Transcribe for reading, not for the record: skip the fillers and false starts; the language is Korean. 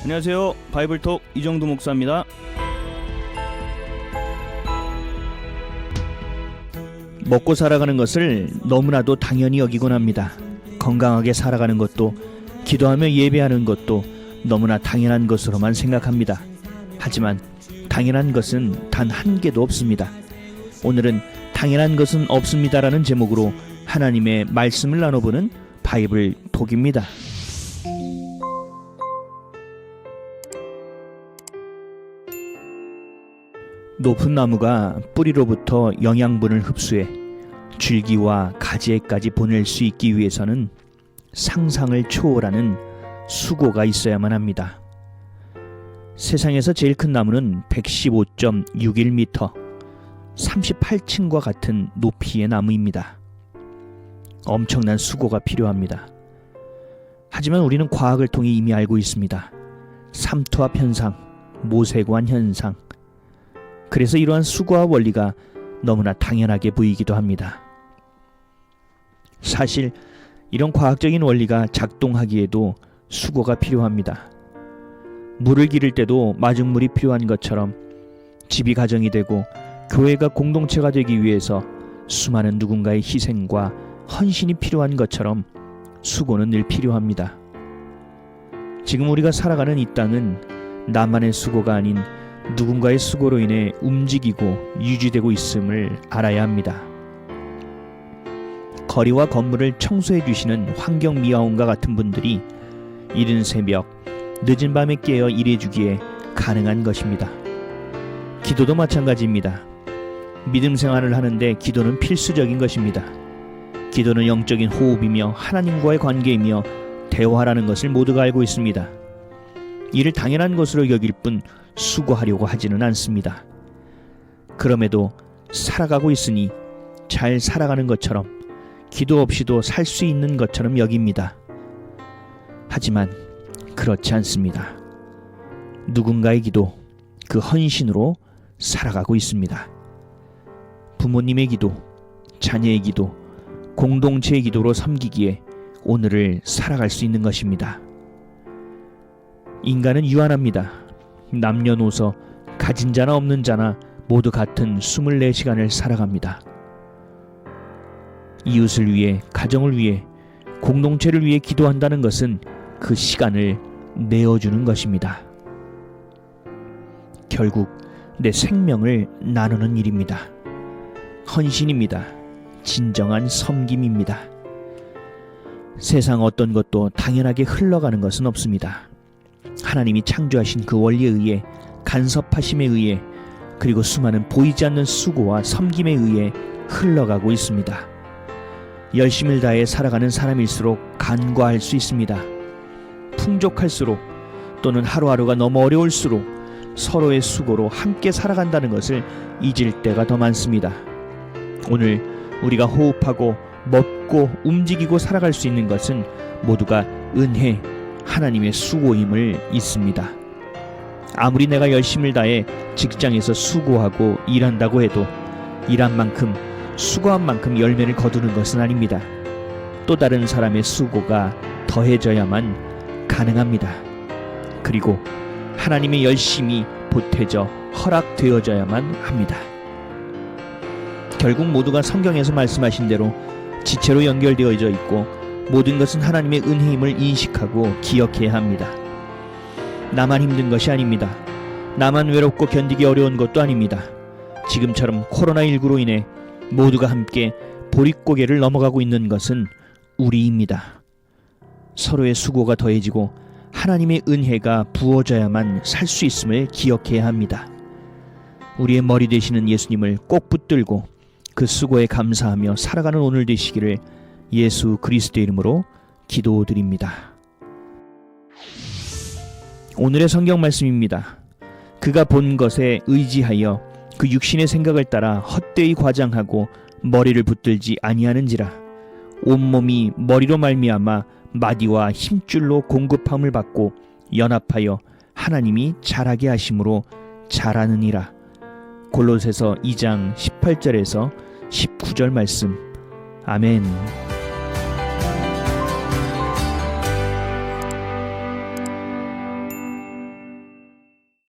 안녕하세요. 바이블톡 이정도 목사입니다. 먹고 살아가는 것을 너무나도 당연히 여기곤 합니다. 건강하게 살아가는 것도, 기도하며 예배하는 것도 너무나 당연한 것으로만 생각합니다. 하지만 당연한 것은 단 한 개도 없습니다. 오늘은 당연한 것은 없습니다라는 제목으로 하나님의 말씀을 나눠보는 바이블톡입니다. 높은 나무가 뿌리로부터 영양분을 흡수해 줄기와 가지에까지 보낼 수 있기 위해서는 상상을 초월하는 수고가 있어야만 합니다. 세상에서 제일 큰 나무는 115.61m, 38층과 같은 높이의 나무입니다. 엄청난 수고가 필요합니다. 하지만 우리는 과학을 통해 이미 알고 있습니다. 삼투압 현상, 모세관 현상. 그래서 이러한 수고와 원리가 너무나 당연하게 보이기도 합니다. 사실 이런 과학적인 원리가 작동하기에도 수고가 필요합니다. 물을 기를 때도 마중물이 필요한 것처럼 집이 가정이 되고 교회가 공동체가 되기 위해서 수많은 누군가의 희생과 헌신이 필요한 것처럼 수고는 늘 필요합니다. 지금 우리가 살아가는 이 땅은 나만의 수고가 아닌 누군가의 수고로 인해 움직이고 유지되고 있음을 알아야 합니다. 거리와 건물을 청소해 주시는 환경미화원과 같은 분들이 이른 새벽, 늦은 밤에 깨어 일해주기에 가능한 것입니다. 기도도 마찬가지입니다. 믿음 생활을 하는데 기도는 필수적인 것입니다. 기도는 영적인 호흡이며 하나님과의 관계이며 대화라는 것을 모두가 알고 있습니다. 이를 당연한 것으로 여길 뿐 수고하려고 하지는 않습니다. 그럼에도 살아가고 있으니 잘 살아가는 것처럼, 기도 없이도 살 수 있는 것처럼 여깁니다. 하지만 그렇지 않습니다. 누군가의 기도, 그 헌신으로 살아가고 있습니다. 부모님의 기도, 자녀의 기도, 공동체의 기도로 섬기기에 오늘을 살아갈 수 있는 것입니다. 인간은 유한합니다. 남녀노소, 가진 자나 없는 자나 모두 같은 24시간을 살아갑니다. 이웃을 위해, 가정을 위해, 공동체를 위해 기도한다는 것은 그 시간을 내어주는 것입니다. 결국 내 생명을 나누는 일입니다. 헌신입니다. 진정한 섬김입니다. 세상 어떤 것도 당연하게 흘러가는 것은 없습니다. 하나님이 창조하신 그 원리에 의해, 간섭하심에 의해, 그리고 수많은 보이지 않는 수고와 섬김에 의해 흘러가고 있습니다. 열심을 다해 살아가는 사람일수록 간과할 수 있습니다. 풍족할수록, 또는 하루하루가 너무 어려울수록 서로의 수고로 함께 살아간다는 것을 잊을 때가 더 많습니다. 오늘 우리가 호흡하고 먹고 움직이고 살아갈 수 있는 것은 모두가 은혜, 하나님의 수고임을 잊습니다. 아무리 내가 열심을 다해 직장에서 수고하고 일한다고 해도 일한 만큼, 수고한 만큼 열매를 거두는 것은 아닙니다. 또 다른 사람의 수고가 더해져야만 가능합니다. 그리고 하나님의 열심이 보태져 허락되어져야만 합니다. 결국 모두가 성경에서 말씀하신 대로 지체로 연결되어져 있고 모든 것은 하나님의 은혜임을 인식하고 기억해야 합니다. 나만 힘든 것이 아닙니다. 나만 외롭고 견디기 어려운 것도 아닙니다. 지금처럼 코로나19로 인해 모두가 함께 보릿고개를 넘어가고 있는 것은 우리입니다. 서로의 수고가 더해지고 하나님의 은혜가 부어져야만 살 수 있음을 기억해야 합니다. 우리의 머리 되시는 예수님을 꼭 붙들고 그 수고에 감사하며 살아가는 오늘 되시기를 예수 그리스도의 이름으로 기도드립니다. 오늘의 성경 말씀입니다. 그가 본 것에 의지하여 그 육신의 생각을 따라 헛되이 과장하고 머리를 붙들지 아니하는지라. 온몸이 머리로 말미암아 마디와 힘줄로 공급함을 받고 연합하여 하나님이 자라게 하심으로 자라느니라. 골로새서 2장 18절에서 19절 말씀. 아멘.